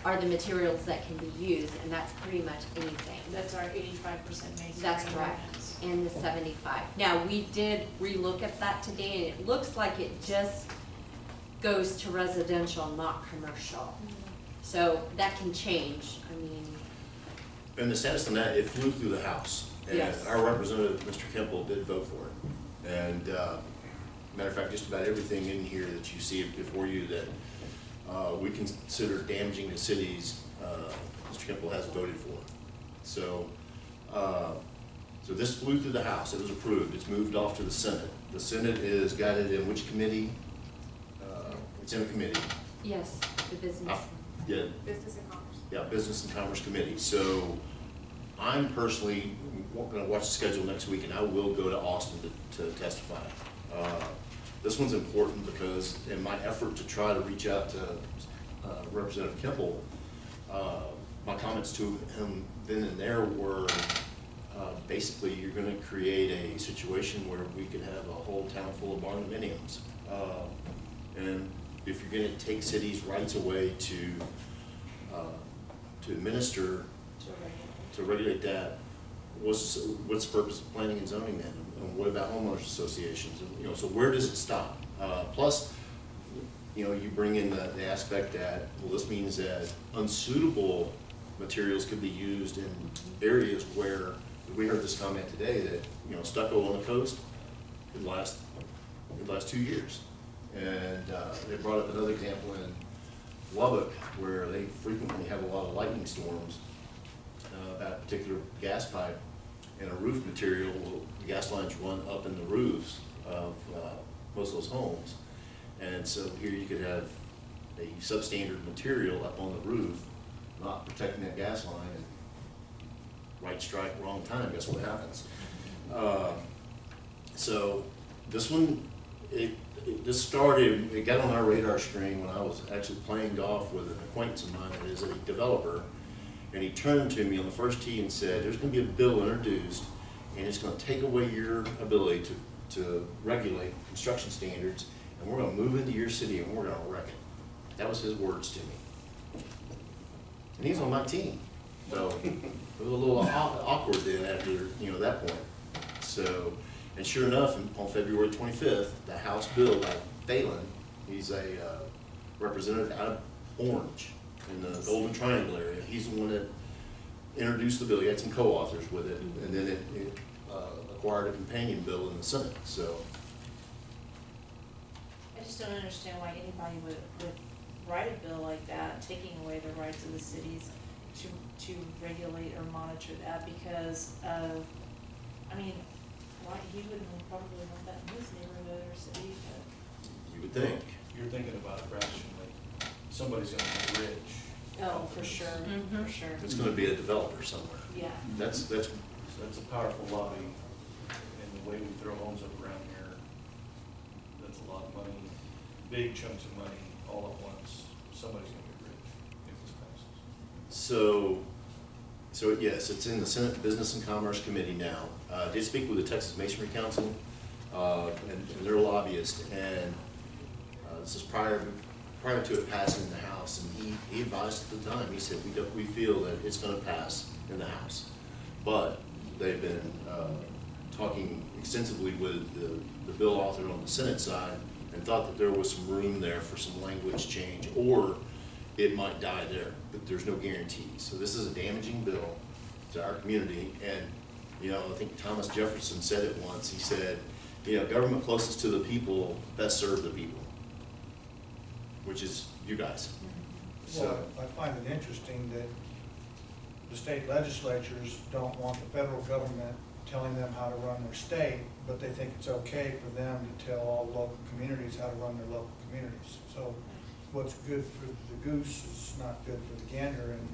are the materials that can be used, and that's pretty much anything. That's our 85% masonry. That's correct, and the 75. Now, we did relook at that today, and it looks like it just goes to residential, not commercial. So that can change, I mean. And the status on that, it flew through the House. And Yes. our representative, Mr. Kemple, did vote for it. And matter of fact, just about everything in here that you see before you that we consider damaging the cities, Mr. Kemple has voted for. So, so this flew through the House. It was approved. It's moved off to the Senate. The Senate is guided in which committee? It's in a committee. Yes, the business. Yeah, Business and Commerce. yeah, Business and Commerce Committee. So I'm personally going to watch the schedule next week, and I will go to Austin to testify. This one's important because in my effort to try to reach out to Representative Kemple, my comments to him then and there were basically you're going to create a situation where we could have a whole town full of barndominiums. And if you're going to take cities' rights away to administer, to regulate that, what's the purpose of planning and zoning then? And what about homeowners associations? And, so where does it stop? Plus, you bring in the aspect that, well, this means that unsuitable materials could be used in areas where, we heard this comment today that, stucco on the coast could last 2 years. And they brought up another example in Lubbock where they frequently have a lot of lightning storms about a particular gas pipe and a roof material. The gas lines run up in the roofs of most of those homes. And so here you could have a substandard material up on the roof, not protecting that gas line, and right strike, wrong time, guess what happens? So this one, this started, it got on our radar screen when I was actually playing golf with an acquaintance of mine that is a developer, and he turned to me on the first tee and said, there's going to be a bill introduced, and it's going to take away your ability to regulate construction standards, and we're going to move into your city and we're going to wreck it. That was his words to me. And he's on my team. So it was a little awkward then after, that point. So, and sure enough, on February 25th, the House bill by Phelan, he's a representative out of Orange in the Golden Triangle area. He's the one that introduced the bill. He had some co-authors with it, and then it acquired a companion bill in the Senate. So I just don't understand why anybody would write a bill like that, taking away the rights of the cities to regulate or monitor that, because of, why he wouldn't probably want that in his neighborhood or city, but. you would think. you're thinking about it rationally, somebody's gonna get rich. Oh, for sure, Mhm. for sure. It's gonna be a developer somewhere. Yeah. That's, So that's a powerful lobby, and the way we throw homes up around here, that's a lot of money, big chunks of money all at once. Somebody's gonna get rich if this passes. so yes, it's in the Senate Business and Commerce Committee now. Did speak with the Texas Masonry Council, and their lobbyist, and this is prior to it passing in the House, and he advised at the time, he said, we feel that it's gonna pass in the House. But they've been talking extensively with the bill author on the Senate side, and thought that there was some room there for some language change, or it might die there, but there's no guarantee. So this is a damaging bill to our community, and, you know, I think Thomas Jefferson said it once, he said, you know, government closest to the people best serve the people, which is you guys. Well, I find it interesting that the state legislatures don't want the federal government telling them how to run their state, but they think it's okay for them to tell all local communities how to run their local communities. So what's good for the goose is not good for the gander, and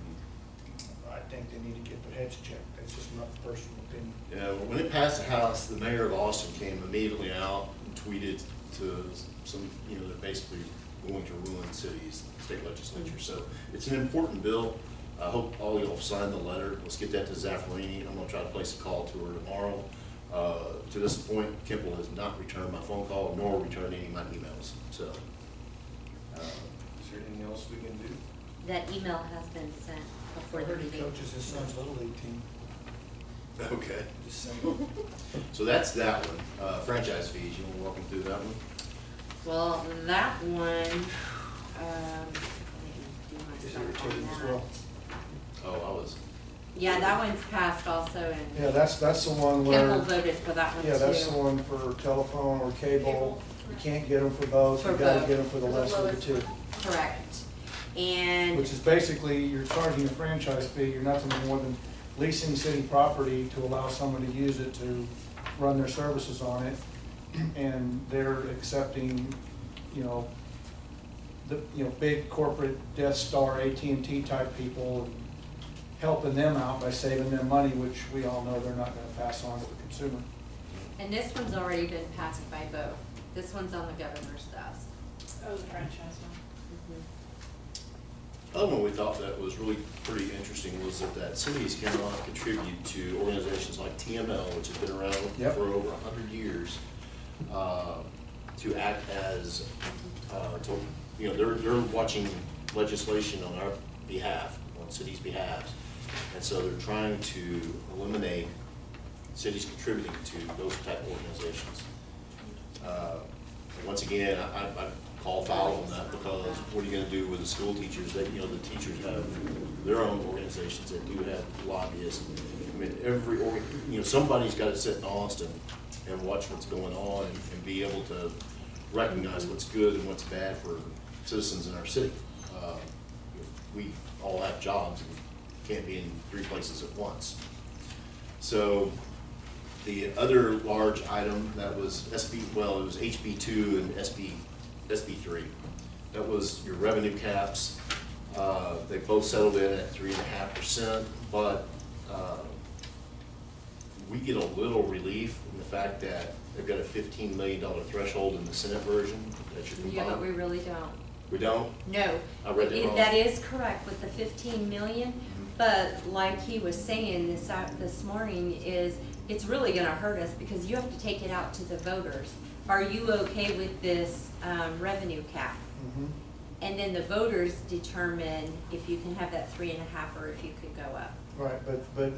I think they need to get their heads checked. That's just my personal opinion. Yeah, well, when it passed the House, the mayor of Austin came immediately out and tweeted to some, you know, they're basically going to ruin cities, state legislature. So it's an important bill. I hope all y'all sign the letter. Let's get that to Zaffarini. I'm gonna try to place a call to her tomorrow. To this point, Kimball has not returned my phone call, nor returned any of my emails, so. Is there anything else we can do? That email has been sent I before the heard he meeting. coaches his son's little league team. Okay. Just saying. So that's that one. Franchise fees, you wanna walk me through that one? Well, that one, let me do Is myself irritating on as that. well. Oh, I was. Yeah, that one's passed also, Yeah, and that's the one Kimball where, voted for that one too. yeah, that's the one for telephone or cable. You can't get them for both, you For gotta both. get them for the For the less of the lowest two. Correct. And, Which is basically, you're charging a franchise fee, you're nothing more than leasing city property to allow someone to use it to run their services on it. And they're accepting, you know, big corporate Death Star, AT&T type people, and helping them out by saving them money, which we all know they're not gonna pass on to the consumer. and this one's already been passed by both. This one's on the governor's desk. Oh, the franchise one. Other one we thought that was really pretty interesting was that cities cannot contribute to organizations like TML, which has been around Yep. for over 100 years, to act as, you know, they're watching legislation on our behalf, on cities' behalf. And so they're trying to eliminate cities contributing to those type of organizations. Once again, I call foul on that, because what are you gonna do with the school teachers? That, you know, the teachers have their own organizations that do have lobbyists. I mean, you know, somebody's gotta sit in Austin and watch what's going on, and be able to recognize what's good and what's bad for citizens in our city. We all have jobs and can't be in 3 places at once. So the other large item that was it was HB2 and SB3. That was your revenue caps. They both settled in at 3.5%, but we get a little relief in the fact that they've got a $15 million threshold in the Senate version that you can Yeah, but buy. we really don't. We don't? No. I read that wrong. That is correct with the 15 million, but like he was saying this morning, is it's really gonna hurt us because you have to take it out to the voters. Are you okay with this revenue cap? Mhm. And then the voters determine if you can have that 3.5 or if you could go up. Right, but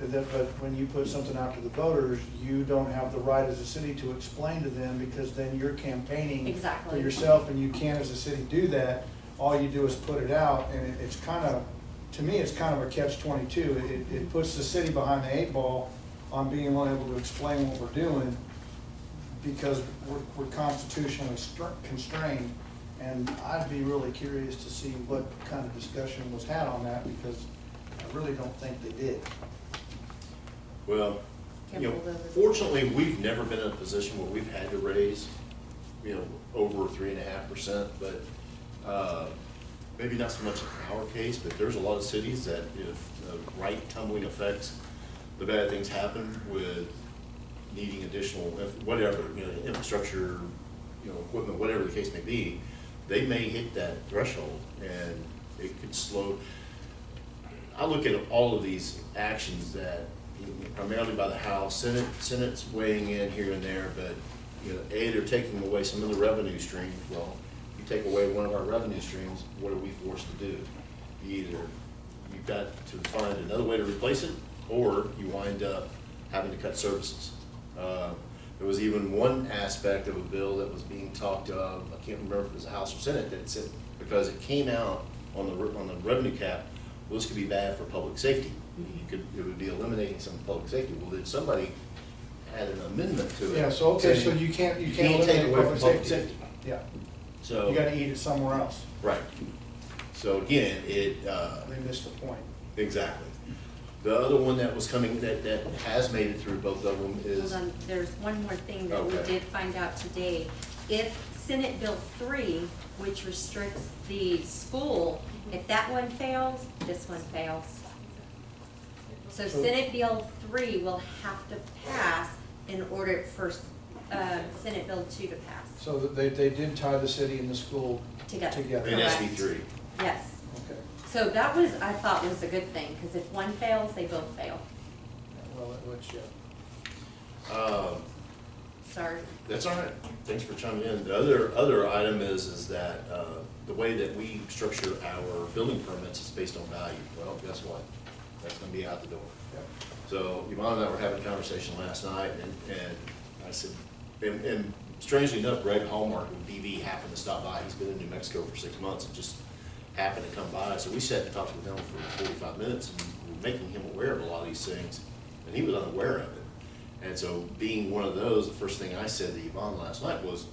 when you put something out to the voters, you don't have the right as a city to explain to them, because then you're campaigning Exactly. for yourself, and you can't as a city do that. All you do is put it out, and it's kind of, to me, it's kind of a catch-22. It puts the city behind the 8 ball on being unable to explain what we're doing, because we're constitutionally constrained. And I'd be really curious to see what kind of discussion was had on that, because I really don't think they did. Well, you know, fortunately, we've never been in a position where we've had to raise, you know, over 3.5%, but maybe not so much in our case, but there's a lot of cities that if the right tumbling effects, the bad things happen with needing additional, whatever, infrastructure, equipment, whatever the case may be, they may hit that threshold and it could slow. I look at all of these actions that primarily by the House, Senate's weighing in here and there, but they're taking away some of the revenue streams. Well, you take away one of our revenue streams, what are we forced to do? Either you've got to find another way to replace it, or you wind up having to cut services. There was even one aspect of a bill that was being talked of, I can't remember if it was the House or Senate, that said, because it came out on the revenue cap, well, this could be bad for public safety. It would be eliminating some public safety. Well, then somebody had an amendment to it. Yeah, so, okay, so saying you can't take eliminate away from public safety. Yeah, So, you gotta eat it somewhere else. right. So again, They missed the point. exactly. The other one that was coming, that has made it through both of them Hold is, on, there's one more thing that we Okay. did find out today. If Senate Bill 3, which restricts the school, if that one fails, this one fails. So Senate Bill 3 will have to pass in order for Senate Bill 2 to pass So that they did tie the city and the school together. together. in Correct. SB3. Yes. Okay, So that was, I thought was a good thing, because if one fails, they both fail. well, which, Sorry. That's all right. Thanks for chiming in. The other item is that the way that we structure our building permits is based on value. Well, guess what? That's gonna be out the door. So Yvonne and I were having a conversation last night, and I said, and strangely enough, Greg Hallmark with BV happened to stop by. He's been in New Mexico for 6 months and just happened to come by. So we sat and talked with him for 45 minutes and we were making him aware of a lot of these things, and he was unaware of it. And so being one of those, the first thing I said to Yvonne last night was,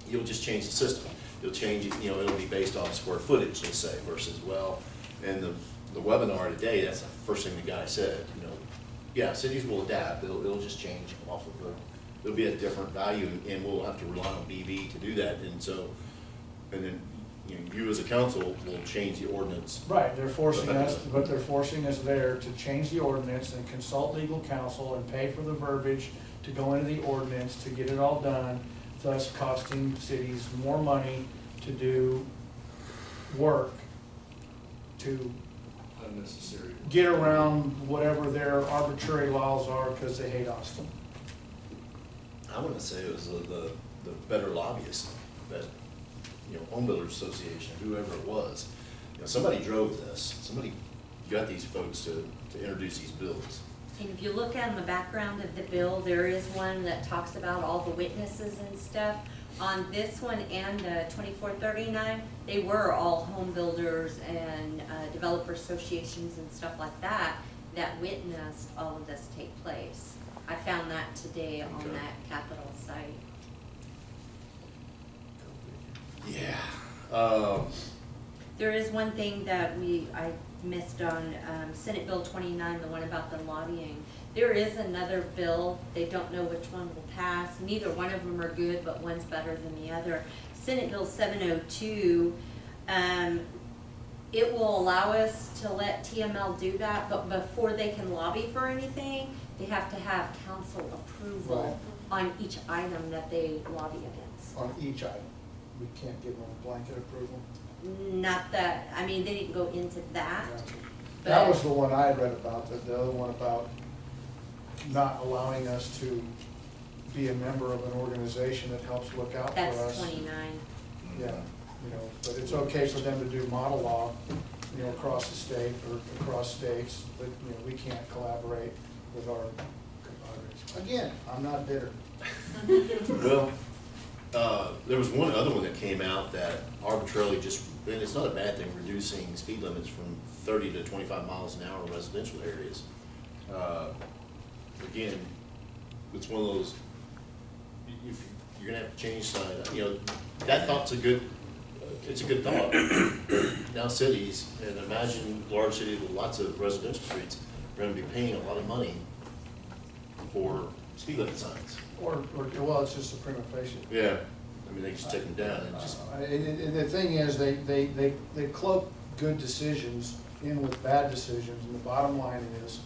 you'll just change the system. You'll change it, it'll be based off square footage, let's say, versus, well, and the webinar today, that's the first thing the guy said, yeah, cities will adapt, it'll just change off of it'll be a different value, and we'll have to rely on BV to do that, and so, and then, you as a council will change the ordinance. right, they're forcing us, but they're forcing us there to change the ordinance and consult legal counsel and pay for the verbiage to go into the ordinance to get it all done, thus costing cities more money to do work to Unnecessary. get around whatever their arbitrary laws are because they hate Austin. I want to say it was the better lobbyist, that, Home Builders Association, whoever it was. Somebody drove this, somebody got these folks to introduce these bills. And if you look on the background of the bill, there is one that talks about all the witnesses and stuff. On this one and 2439, they were all home builders and developer associations and stuff like that witnessed all of this take place. I found that today on Okay. that Capitol site. Yeah. There is one thing that I missed on Senate Bill 29, the one about the lobbying. There is another bill, they don't know which one will pass. Neither one of them are good, but one's better than the other. Senate Bill 702, it will allow us to let TML do that, but before they can lobby for anything, they have to have council approval on each item that they lobby against. On each item, we can't give them a blanket approval. Not that, I mean, they didn't go into that. That but- was the one I read about, the other one about not allowing us to be a member of an organization that helps look out for us. That's 29. Yeah, but it's okay for them to do model law, across the state or across states, but, we can't collaborate with our compadres. Again, I'm not bitter. Well, there was one other one that came out that arbitrarily and it's not a bad thing, reducing speed limits from 30 to 25 miles an hour in residential areas. Again, it's one of those, you're gonna have to change signs. That thought's it's a good thought. Now cities, and imagine large cities with lots of residential streets, are gonna be paying a lot of money for speed limit signs. Or well, it's just a prima facie. Yeah. I mean, they just take them down and just, The thing is, they cloak good decisions in with bad decisions, and the bottom line is,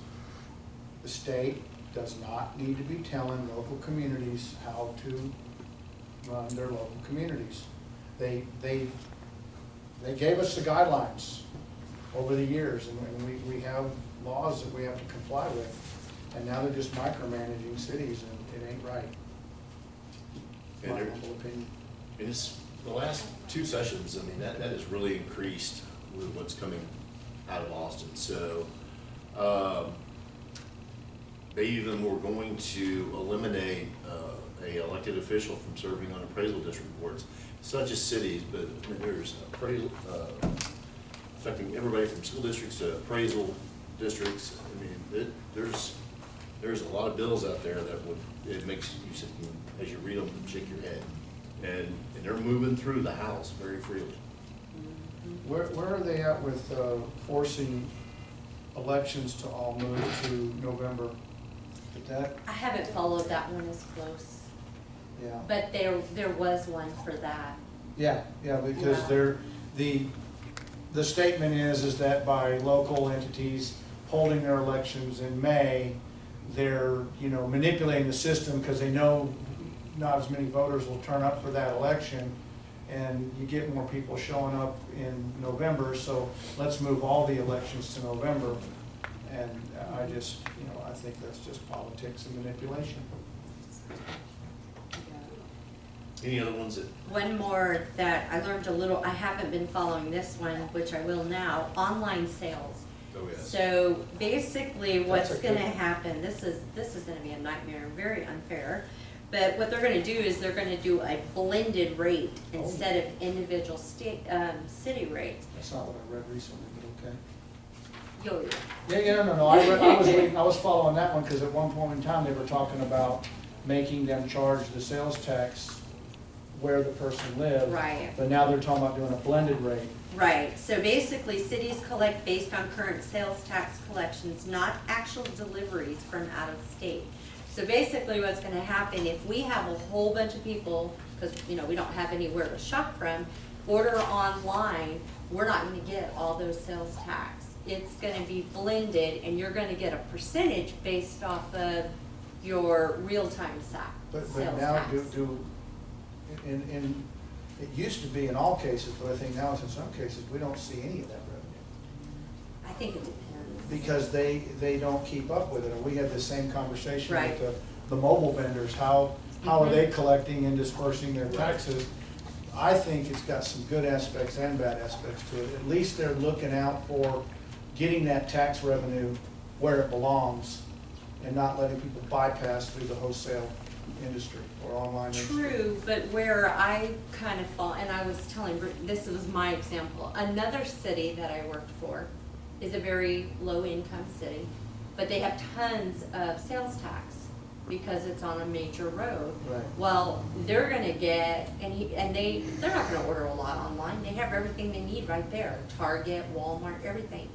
the state does not need to be telling local communities how to run their local communities. They gave us the guidelines over the years, and we have laws that we have to comply with, and now they're just micromanaging cities, and it ain't right. And My they're- humble opinion. and it's, the last two sessions, I mean, that has really increased with what's coming out of Austin. So, they even were going to eliminate, a elected official from serving on appraisal district boards. It's not just cities, but I mean, there's appraisal, affecting everybody from school districts to appraisal districts. I mean, there's a lot of bills out there that would, it makes you sit and, as you read them, shake your head. And they're moving through the House very freely. Where are they at with forcing elections to all move to November? Did that, I haven't followed that one as close, yeah. but there was one for that. Yeah, because Yeah. the statement is that by local entities holding their elections in May, they're, manipulating the system because they know not as many voters will turn up for that election, and you get more people showing up in November, so let's move all the elections to November. And I just, I think that's just politics and manipulation. Any other ones that, One more that I learned a little, I haven't been following this one, which I will now, online sales. oh yes. So basically what's That's a gonna good one. happen, this is gonna be a nightmare, very unfair. But what they're gonna do is they're gonna do a blended rate instead of individual state, city rates. That's not what I read recently, but okay. Yo, No. I was following that one, because at one point in time, they were talking about making them charge the sales tax where the person lives. Right. But now they're talking about doing a blended rate. right, so basically cities collect based on current sales tax collections, not actual deliveries from out of state. So basically what's gonna happen, if we have a whole bunch of people, because, we don't have anywhere to shop from, order online, we're not gonna get all those sales tax. It's gonna be blended, and you're gonna get a percentage based off of your real-time But sales now, tax. it used to be in all cases, but I think now it's in some cases, we don't see any of that revenue. I think it depends. Because they don't keep up with it. And we had the same conversation Right. with the mobile vendors. How are they collecting and dispersing their taxes? I think it's got some good aspects and bad aspects to it. At least they're looking out for getting that tax revenue where it belongs and not letting people bypass through the wholesale industry or online industry. True, but where I kind of fall, and I was telling, this was my example, another city that I worked for is a very low-income city, but they have tons of sales tax because it's on a major road. Right. Well, they're gonna get, they're not gonna order a lot online, they have everything they need right there, Target, Walmart, everything.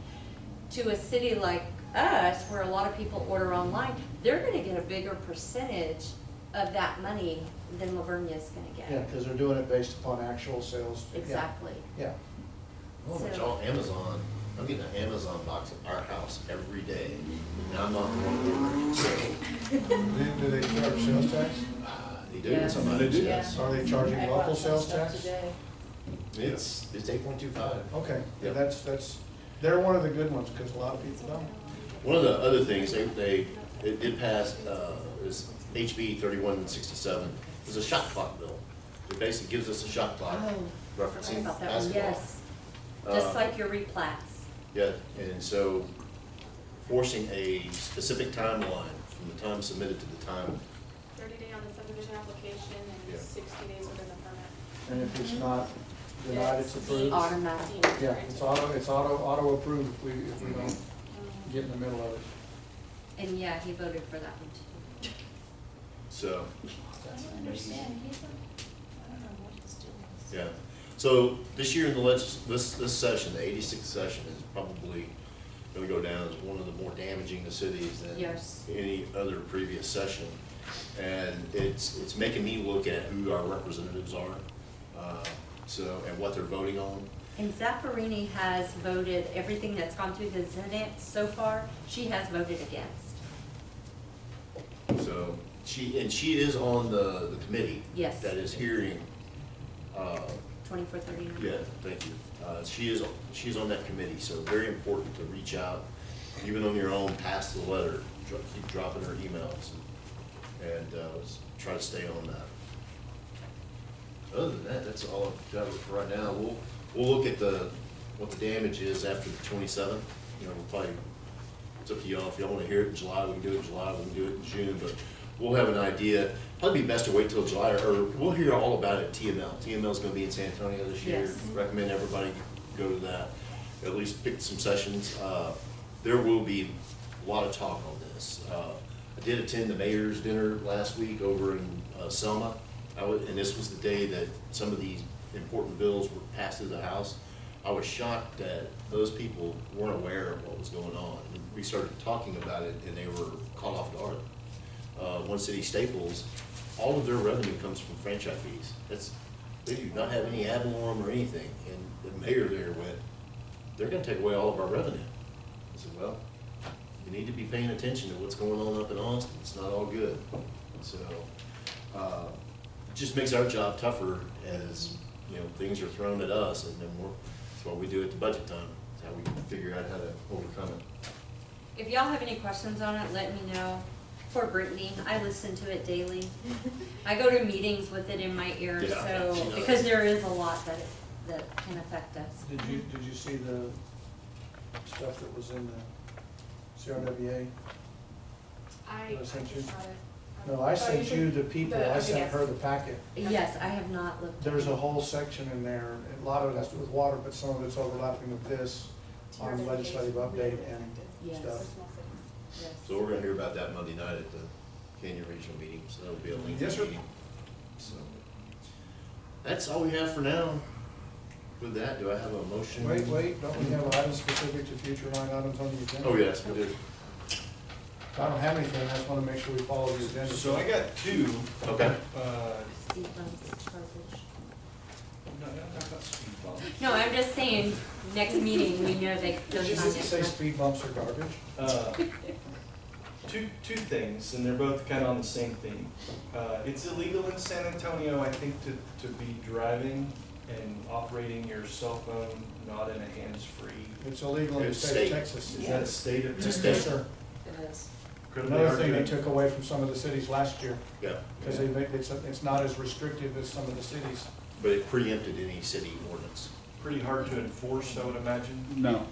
To a city like us, where a lot of people order online, they're gonna get a bigger percentage of that money than Lavernia's gonna get. Yeah, because they're doing it based upon actual sales. Yeah, Exactly. Yeah. Well, much So- all Amazon, I'm getting an Amazon box at our house every day, and I'm not the one ordering it, so, Do they charge sales tax? they do, Yes. somebody They do. yes. Are they charging I local bought some sales stuff tax? today. It's 8.25. Okay, yeah, Yeah. they're one of the good ones, because a lot of people don't. One of the other things, it did pass, is HB 3167, it's a shot clock bill. It basically gives us a shot clock Oh, sorry referencing about that one, basketball. yes. Just Uh, like your replats. Yeah, and so forcing a specific timeline from the time submitted to the time, 30 day on the subdivision application Yeah. and 60 days within the permit. And if it's not denied, it's approved. Automatic. Yeah, it's auto approved if we don't get in the middle of it. And yeah, he voted for that one too. so, I don't understand, he's like, I don't know what he's doing. yeah. So this year in the this session, the 86th session, is probably gonna go down as one of the more damaging to cities than Yes. any other previous session. And it's making me look at who our representatives are, and what they're voting on. And Zaffarini has voted, everything that's gone through the Senate so far, she has voted against. So she is on the committee. Yes. That is hearing, 2439. yeah, thank you. She's on that committee, so very important to reach out, even on your own, pass the letter, keep dropping her emails, and try to stay on that. Other than that, that's all I've got for right now. We'll look at what the damage is after the 27th. You know, we'll probably, it's up to y'all. If y'all want to hear it in July, we can do it in July. We can do it in June, but we'll have an idea. Probably be best to wait till July, or we'll hear all about it at TML. TML is going to be in San Antonio this year. Yes. Recommend everybody go to that. At least pick some sessions. There will be a lot of talk on this. I did attend the mayor's dinner last week over in Selma. And this was the day that some of these important bills were passed through the House. I was shocked that those people weren't aware of what was going on. We started talking about it, and they were caught off guard. One City Staples, all of their revenue comes from franchise fees. They do not have any ad valorem or anything. And the mayor there went, they're going to take away all of our revenue. I said, well, you need to be paying attention to what's going on up in Austin. It's not all good. So. Just makes our job tougher as, you know, things are thrown at us, and then that's what we do at the budget time. It's how we figure out how to overcome it. If y'all have any questions on it, let me know. For Brittany, I listen to it daily. I go to meetings with it in my ear, Yeah, so, she knows. because there is a lot that can affect us. Did you see the stuff that was in the CRWA? I I sent you? just saw it. No, I sent you the people, I sent yes. her the packet. Yes, I have not looked. There's a whole section in there, a lot of it has to do with water, but some of it's overlapping with this, on legislative update and Yes. stuff. Yes. So we're gonna hear about that Monday night at the Canyon Regional meeting, so that'll be a lengthy Yes, sir. meeting. So, that's all we have for now. With that, do I have a motion? Wait, don't we have items specific to future line items on the agenda? Oh, yes, we do. I don't have anything, I just wanna make sure we follow the agenda. So I got two, Okay. Speed bumps, garbage. no, not about speed bumps. No, I'm just saying, next meeting, we know that Did those you on just say speed bumps are garbage? Two things, and they're both kind of on the same theme. It's illegal in San Antonio, I think, to be driving and operating your cell phone not in a hands-free. It's illegal in the It's state of state. Texas. Is that a state of It's a Texas? state. Yes, sir. It is. Incredibly Another hard thing to- they took away from some of the cities last year, Yeah, because it's not as restrictive as some of the cities. but it preempted any city ordinance. Pretty hard to enforce, I would imagine. No,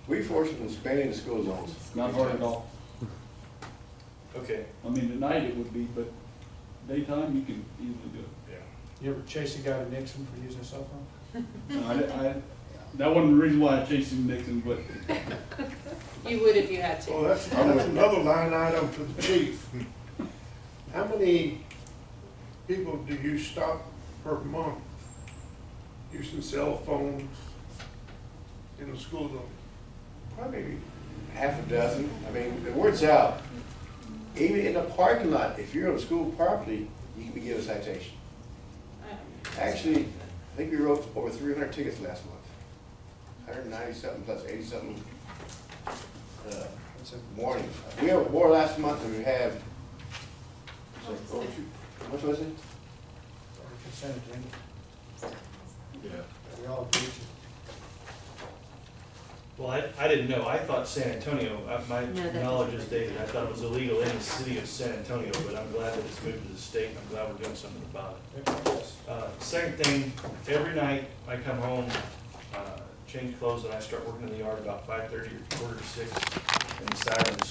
We force it in Spain in school zones. not hard at all. Okay. I mean, at night it would be, but daytime you can easily do it. You ever chase a guy to Nixon for using a cell phone? No, that wasn't the reason why I chased him Nixon, but You would if you had to. Well, that's another line item to the chief. How many people do you stop per month using cell phones in the school zone? Probably half a dozen. I mean, the word's out. Even in the parking lot, if you're on school property, you can be given a citation. Actually, I think we wrote over 300 tickets last month. 190-something plus 80-something That's a warnings. We have more last month than we have. So, oh, shoot. What was it? consent agenda. Yeah. We all agreed to. Well, I didn't know. I thought San Antonio, my No, that knowledge doesn't is dated. I thought it was illegal in the city of San Antonio, but I'm glad that it's moved to the state, and I'm glad we're doing something about it. Yes. Second thing, every night I come home, change clothes, and I start working in the yard about 5:30 or 5:45, and the sirens